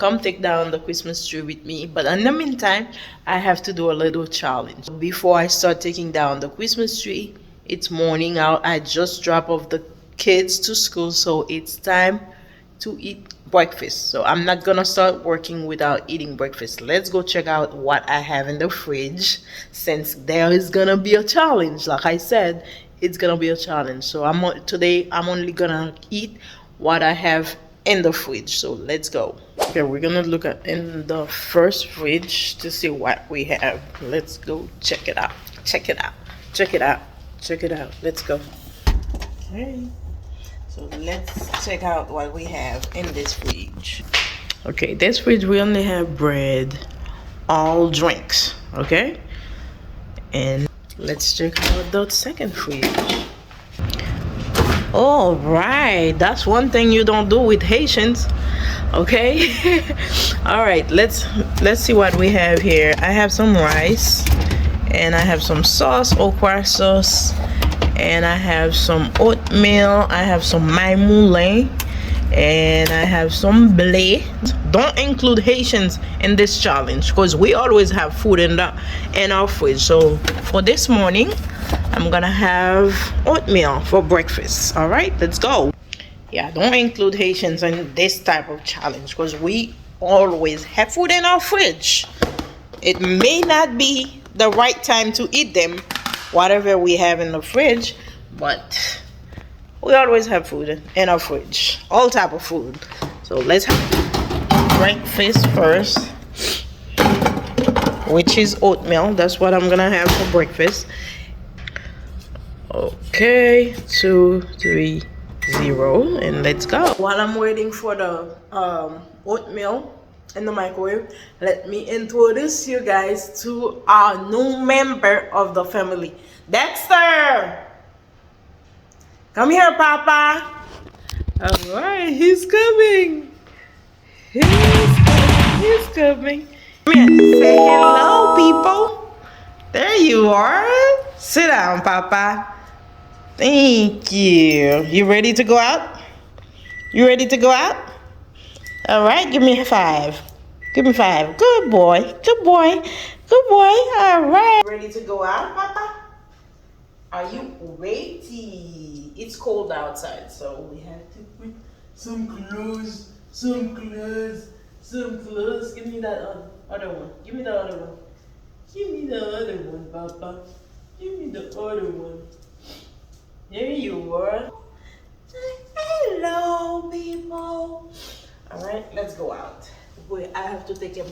come take down the Christmas tree with me. But in the meantime, I have to do a little challenge. Before I start taking down the Christmas tree, it's morning out. I just drop off the kids to school, so it's time to eat breakfast. So I'm not gonna start working without eating breakfast. Let's go check out what I have in the fridge, since there is gonna be a challenge. Like I said, it's gonna be a challenge. So today I'm only gonna eat what I have in the fridge. So let's go. Okay, we're gonna look at in the first fridge to see what we have. Let's go check it out. Check it out. Check it out. Check it out. Let's go. Okay. So let's check out what we have in this fridge. Okay, this fridge we only have bread, all drinks, okay? And let's check out the second fridge. All right, that's one thing you don't do with Haitians, okay? All right, let's see what we have here. I have some rice, and I have some sauce, okra sauce, and I have some oatmeal, I have some moulin, and I have some blé. Don't include Haitians in this challenge because we always have food in our fridge. So for this morning, I'm gonna have oatmeal for breakfast. All right, let's go. Yeah, don't include Haitians in this type of challenge because we always have food in our fridge. It may not be the right time to eat them, whatever we have in the fridge, but we always have food in our fridge, all type of food. So let's have breakfast first, which is oatmeal. That's what I'm gonna have for breakfast. Okay, 2, 3, 0, and let's go. While I'm waiting for the oatmeal in the microwave, let me introduce you guys to our new member of the family, Dexter. Come here, Papa. All right, he's coming. He's coming. He's coming. Come here, say hello, people. There you are. Sit down, Papa. Thank you. You ready to go out? You ready to go out? All right, give me a 5. Give me 5. Good boy. Good boy. Good boy. All right. Ready to go out, Papa? Are you ready? It's cold outside, so we have to put some clothes, some clothes, some clothes. Give me that other one. Give me the other one. Give me the other one, Papa. Give me the other one. There you are. Hello, people. All right, let's go out. Wait, I have to take him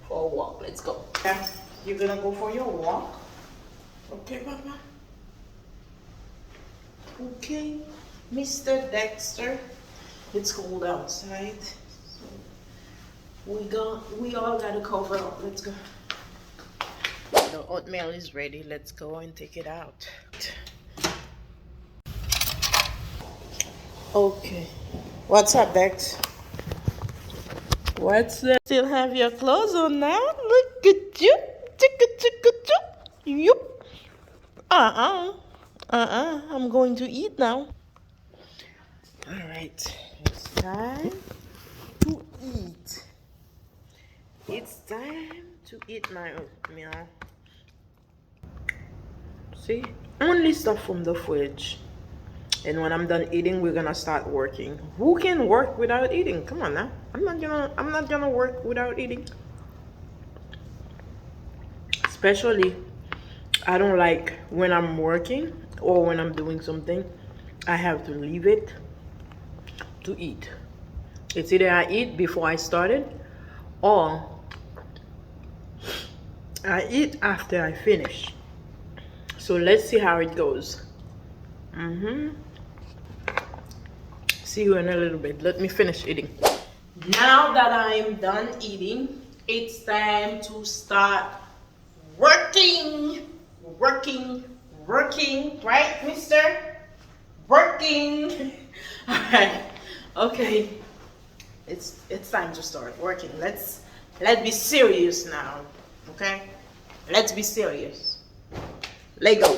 for a walk. Let's go. Yeah, you're gonna go for your walk. Okay, Papa. Okay, Mr. Dexter. It's cold outside, so we all gotta cover up. Let's go. The oatmeal is ready. Let's go and take it out. Okay, what's up, Dex? What's up? Still have your clothes on now? Look at you. Yup. I'm going to eat now. All right, it's time to eat. It's time to eat my oatmeal. See, only stuff from the fridge. And when I'm done eating, we're gonna start working. Who can work without eating? Come on now. I'm not gonna work without eating. Especially, I don't like when I'm working or when I'm doing something, I have to leave it to eat. It's either I eat before I started or I eat after I finish. So let's see how it goes. See you in a little bit. Let me finish eating. Now that I'm done eating, it's time to start working. Working, right, mister? Working. All right. Okay. It's time to start working. Let's be serious now. Okay? Let's be serious. Let go.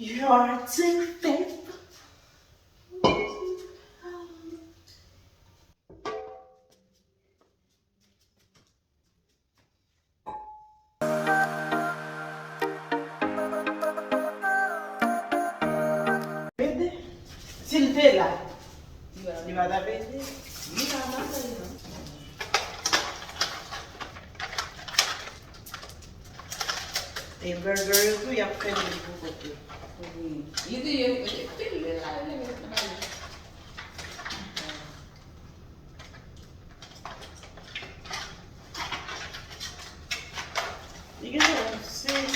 You're too faithful. S'il te là, il va t'appeler. Et burger, tout, il y a fait des côté.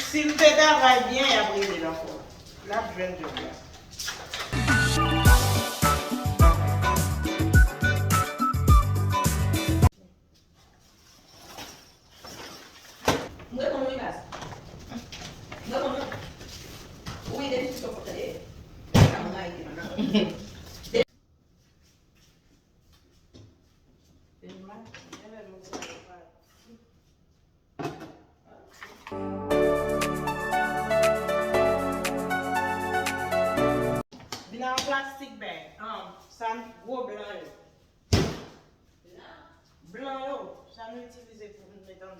S'il te travaille bien, il y a pris des enfants. Là, je viens de dire. Dans un plastique bag, ça gros blanc. Blanc, ça nous utilise pour nous mettre dans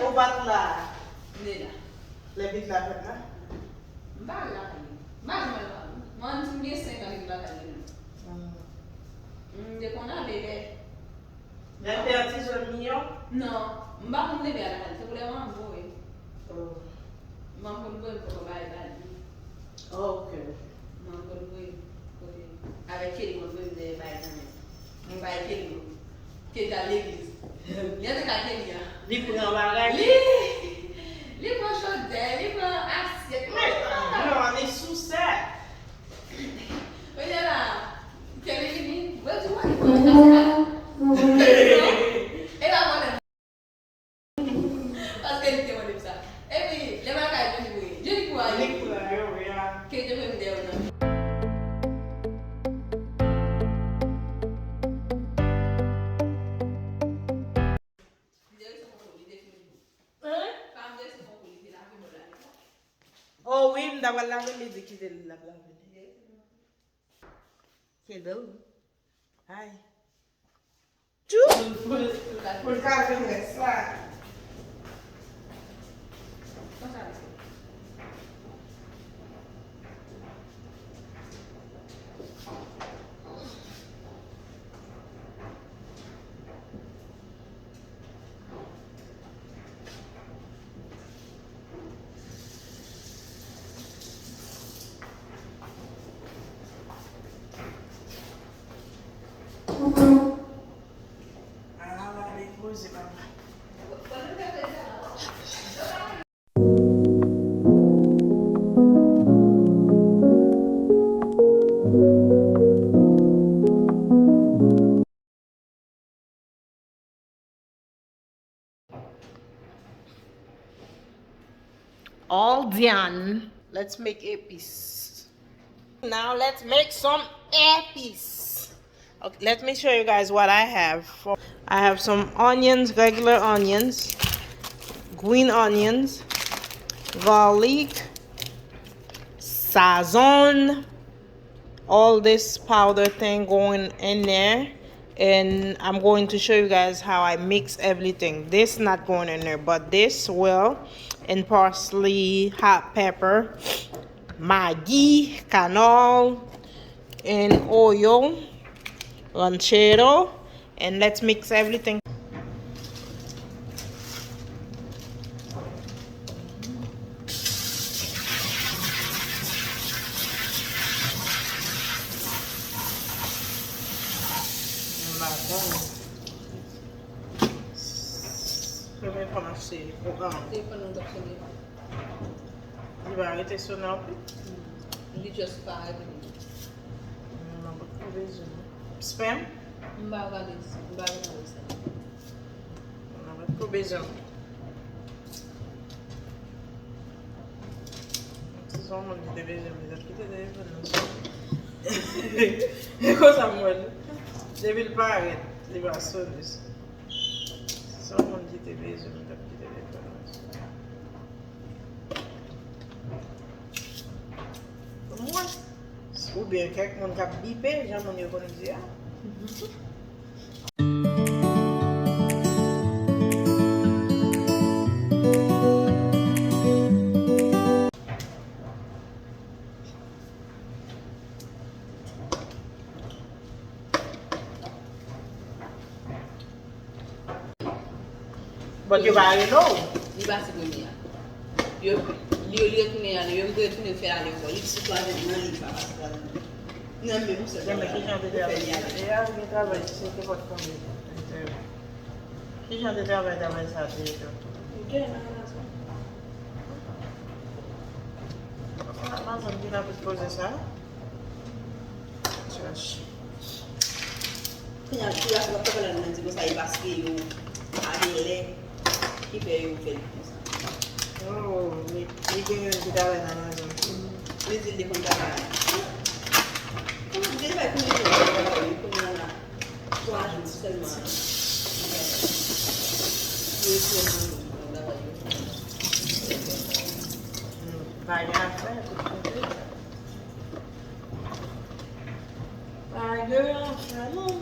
Au bat là. Les bits là maintenant. Non, mbak mune be ala kan sebule wan boy. Mam boy ko bay bay. Okay. Mam boy ko avec qui mo boy de bay nan. Mo bay qui dans l'église. Il y a des cas qui là. Li pour un bagage. Li pour chose, li pour assiette. Non, on est sous ça. Oui là. Quel est fini? Ouais, tu vois. Et là voilà. Parce qu'elle était au ça. Et puis, les bagages de jouer. Je dis quoi? Les couleurs, oui. Que je vais me dire. Oh oui, je vais laver les équipes de la blague. C'est beau. Aïe. Tout pour le café, ça. Ah, les causes, c'est pas mal. All done. Let's make a piece. Now let's make some haitianepis. Okay, let me show you guys what I have. I have some onions, regular onions, green onions, garlic, sazon, all this powder thing going in there, and I'm going to show you guys how I mix everything. This not going in there, but this will, and parsley, hot pepper, maggi, canol, and oil, ranchero, and let's mix everything. Primeiro para nascer. Tem para não dar para ele. Ele vai arrêter sur nan pi? Li just 5 minutes. Nan ba kou bezon. Spam? Mba galis. Mba galis. Nan ba kou bezon. Se son moun di te bezon, mi da kite de even nan son. E kosa moun. Devil pa arret, li ba son dis. Se son moun di te bezon, mi da kite de even nan son. Mwen, ou bien kek moun kap bipe, jan moun yo konen di ya. But you already know. Li ba se kon ya. Yo retourne ya, yo retourne faire aller encore. Il se place dans li pa pas là. Non mais vous savez. Mais qui j'en de travail? Ya, mi travail, se ke pot konde. Ki j'en de travail davay sa te to. Ok, nan raison. Nan zon di la pou pose sa. Chash. Kanya tu ya sa pa la nan di ko sa i parce que yo adele ki pe yo fel. Oh, mi gen yon di travay nan zon. Les îles de Contact. Comment dire que nous sommes 3 jours seulement. Pa gen a fè, pa gen a fè, non.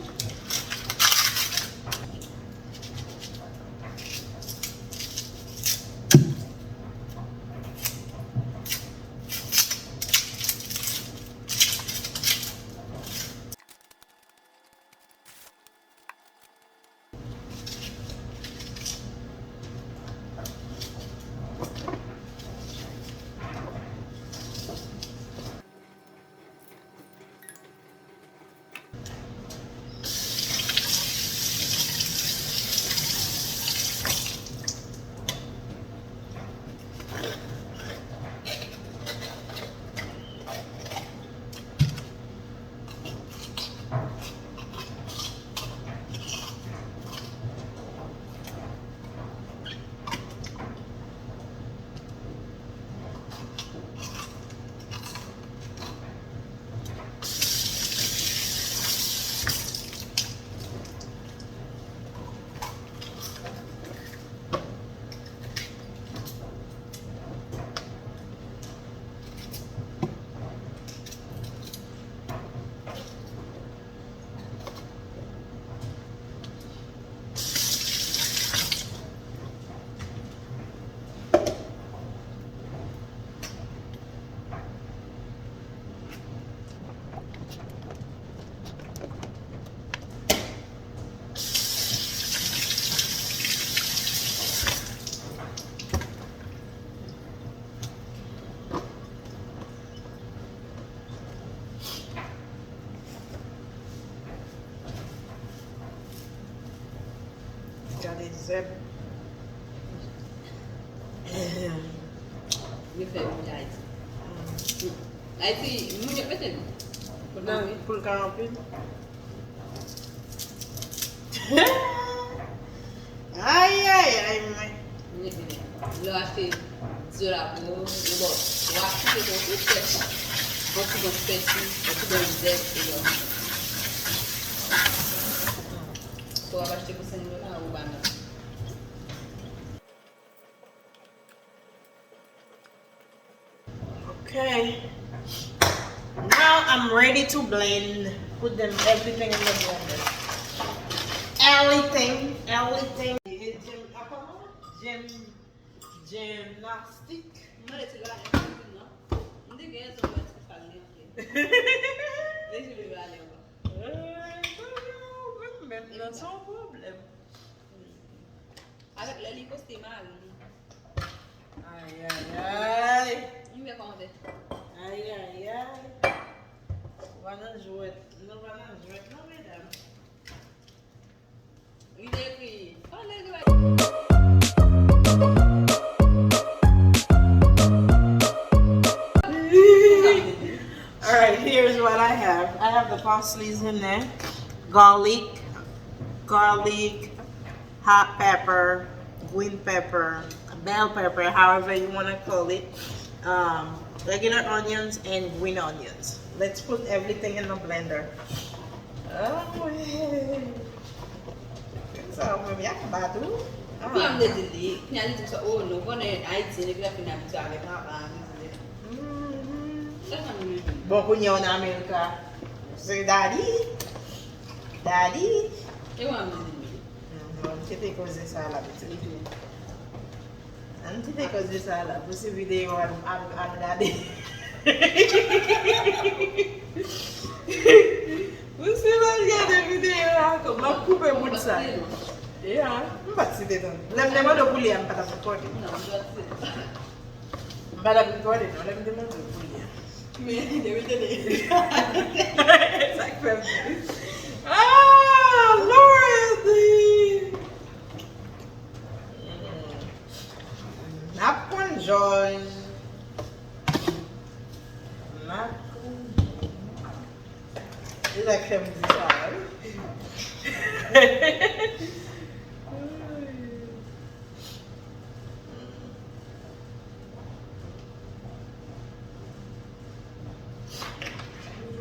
Gade zeb. We fè moun jay. Ay si, moun jay peten? Nan, pou l ka anpil. Ay, ay, ay, mwen. Le acheter de la peau, le bon. On va acheter ton tout fait. On va tout petit, on tout dans le zeste et là. On va acheter pour $5 au banane. Okay. Now I'm ready to blend. Put them everything in the blender. Everything. Gymnastic. Não é chegar lá não. Não tem quem só vai ficar ali. Deixa eu ver ali agora. Não só um problema. Avec le lit costé mal. Ai. Não me conta. Ai. Vai na joelha. Não vai na joelha, não, mesmo. E daí, olha ele vai. Alright, here's what I have. I have the parsleys in there, garlic, hot pepper, green pepper, bell pepper, however you want to call it, regular onions and green onions. Let's put everything in the blender. Oh, hey. So, maybe I can buy two. Puis on me dit, il y a des choses, oh non, on est Haïti, les gars finissent habitués avec la bon, quand on est en Amérique, c'est daddy. Et on me dit, On t'était causé ça là, on t'était causé ça là, pour ces vidéos à regarder. Vous savez regarder vidéo là, comme ma coupe est bout de ça. Et hein, on va te citer donc. Lève-moi de poulet, on va te recorder. On va te recorder, on lève-moi de poulet. mais il devait donner. Ah, Lordy! Napon George. C'est la crème du sable.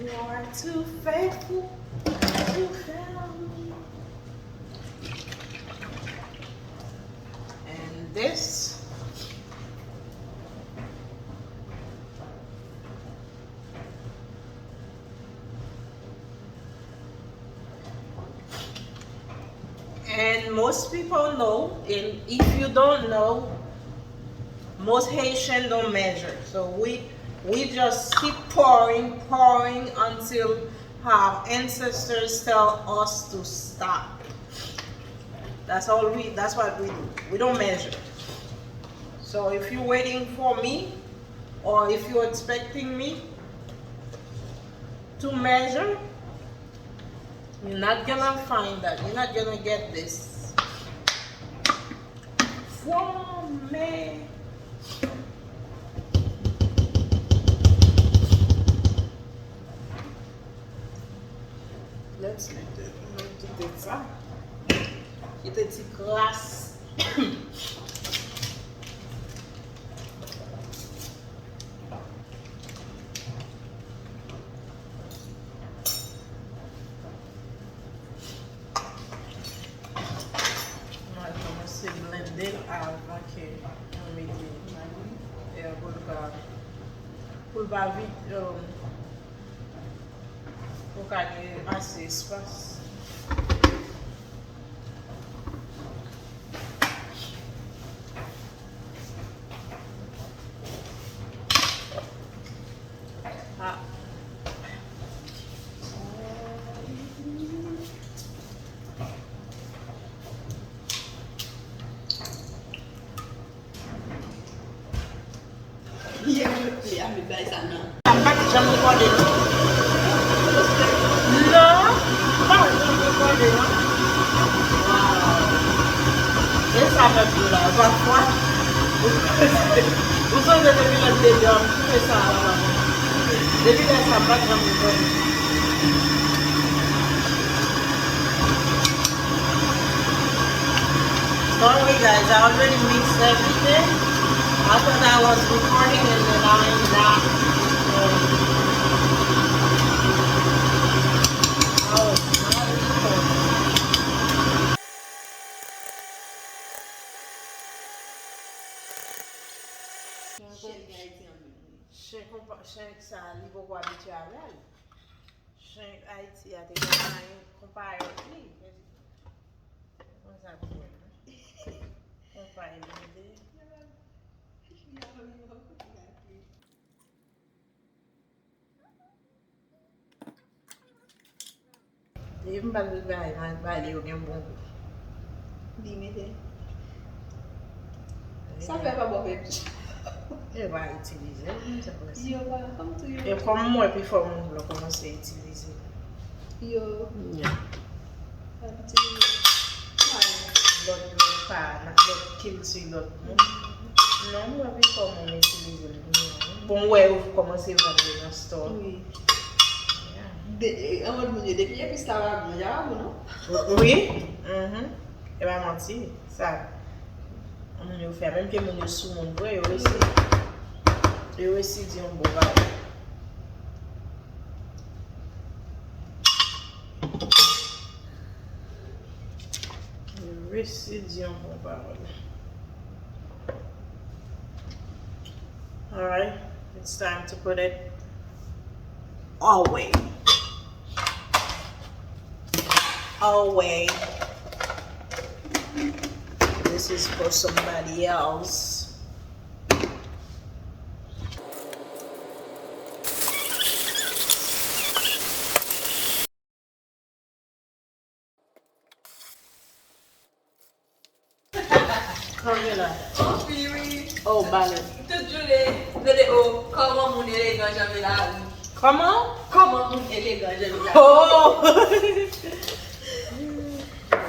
You are too faithful to fail me. And this. And most people know, and if you don't know, most Haitians don't measure. So we just keep pouring until our ancestors tell us to stop. That's what we do. We don't measure. So if you're waiting for me, or if you're expecting me to measure, you're not gonna find that. You're not gonna get this from me. Let's do ça. It's a petite glace. Blender avant que on mette pour pas vite pour gagner assez espace. Ah. Yeah, me buy some now. I'm back to jump recording. No, back to jump recording. Wow. This happened to me. But what? Vous savez depuis le début, on fait ça là-bas. Depuis là, ça back to jump recording. way, guys, I already mixed everything. I thought I was recording and then I'm not. I was not recording. Shen sa li pou kwa biti avel. Shen Haiti a te kompare li. What's that for? Kompare li. Even bali yo gen bon. Limite. Ça fait pas bon. E va itilize. Yo, welcome to you. E kom mwen pi fò moun vlo komanse itilize. Yo. Yeah. Lot pa, lot kilti lot moun. Non, mwen pi fò moun itilize. Bon wè ou komanse vande nan store. Oui. On va demander depuis et puis ça va bien, non? Oui. E ba manti, sa. Moun yo fè, menm ke moun yo sou moun vwe, yo esi di yon bo va. Yo esi di yon bo va. Alright, it's time to put it away. Away. This is for somebody else. Camila. Oh, oui. Oh, ballet. Tout journée, oh, comment mon élégant j'avais là. Comment? Comment mon élégant j'avais là. Oh!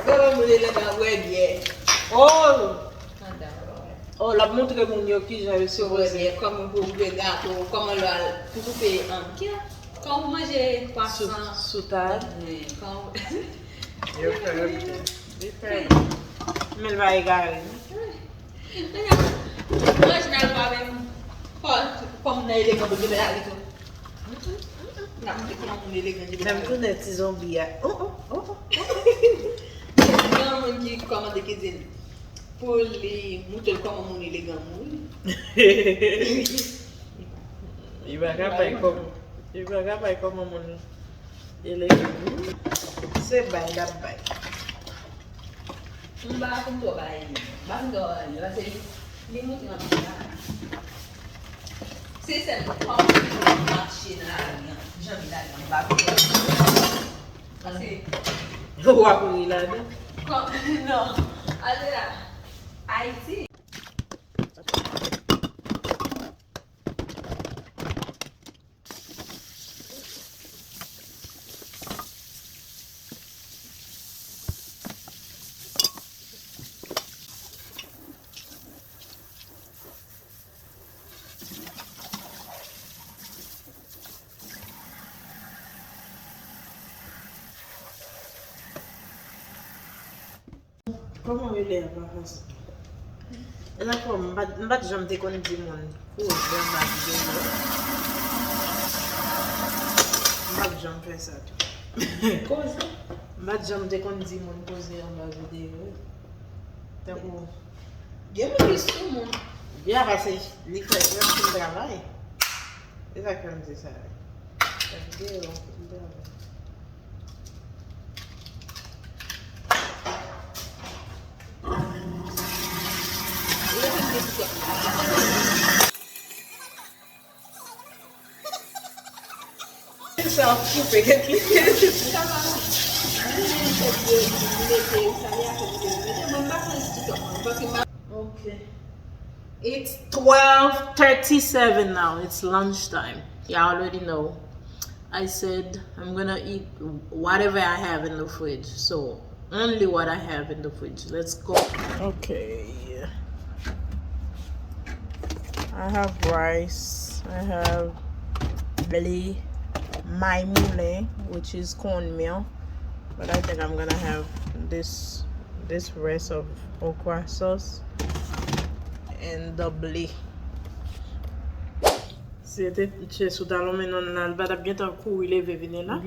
Comment mon élégant, ouais, bien. Oh! Oh, la montre mon yo qui j'avais sur Ouais, bien, comme vous pouvez gâteau, comment vous pouvez quand vous mangez poisson. sous table. Quand Yo fait. Mais elle va égarer. moi, je n'ai pas même comme on a élégant, vous devez aller tout. Non, comment on est élégant. Même tout des petits zombies. Oh. Il y a un monde qui commande des cuisines pour les moutons comme on est élégant. Il va pas comme mon élégant. C'est bail la bail. On va comme toi, les moutons en c'est ça, on va marcher dans la rue. J'aime la rue. Ou a courir là-dedans? Non, allez là, Haïti. Comment il est avant ça? Là comme m'bat jamais te connait du monde. Cause m'bat jamais faire ça. Cause m'bat jamais te connait du monde poser en bas vidéo. T'as quoi? Bien plus tout le monde. Bien parce que les fait un travail. C'est ça que je dis ça. La vidéo. C'est un coupé. Ça va. Okay. It's 12:37 now. It's lunchtime. You already know. I said I'm gonna eat whatever I have in the fridge. So only what I have in the fridge. Let's go. Okay. I have rice. I have belly maimoule, which is cornmeal. But I think I'm gonna have this this rest of okra sauce and the blé. C'était chez Soudalo maintenant là, va bientôt courir les venir là.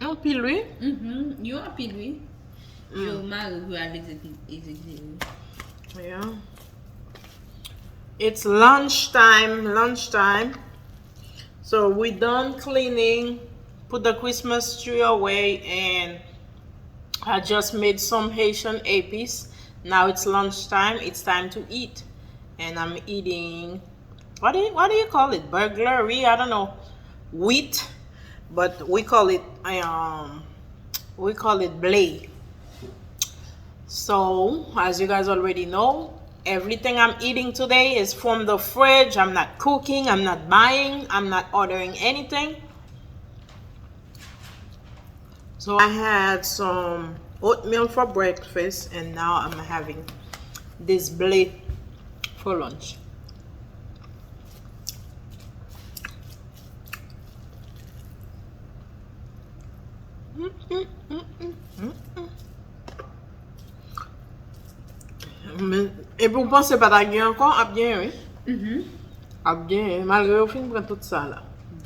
Un pile lui. Yo un pile lui. Yo mal avec exécuter. Yeah. It's lunchtime. So we done cleaning, put the Christmas tree away, and I just made some haitianepis. Now it's lunchtime. It's time to eat, and I'm eating. What do you call it? Burglary? I don't know. Wheat, but we call it blé. So as you guys already know, everything I'm eating today is from the fridge. I'm not cooking. I'm not buying. I'm not ordering anything. So I had some oatmeal for breakfast, and now I'm having this blé for lunch. Et pour penser pas d'ailleurs encore, à bien, oui. À bien, malgré au film, prend tout ça là.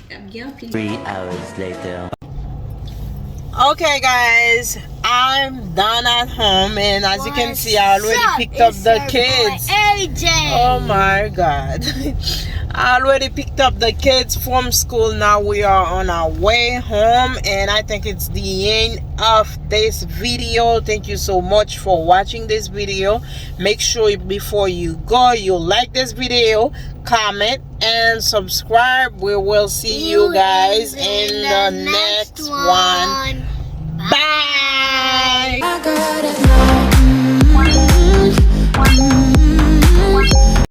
3 hours later. Okay, guys, I'm done at home, and as you can see, I already picked up the kids. AJ. Oh my God. I already picked up the kids from school. Now we are on our way home, and I think it's the end of this video. Thank you so much for watching this video. Make sure before you go, you like this video, comment, and subscribe. We will see you guys in the next one. Bye. I gotta know.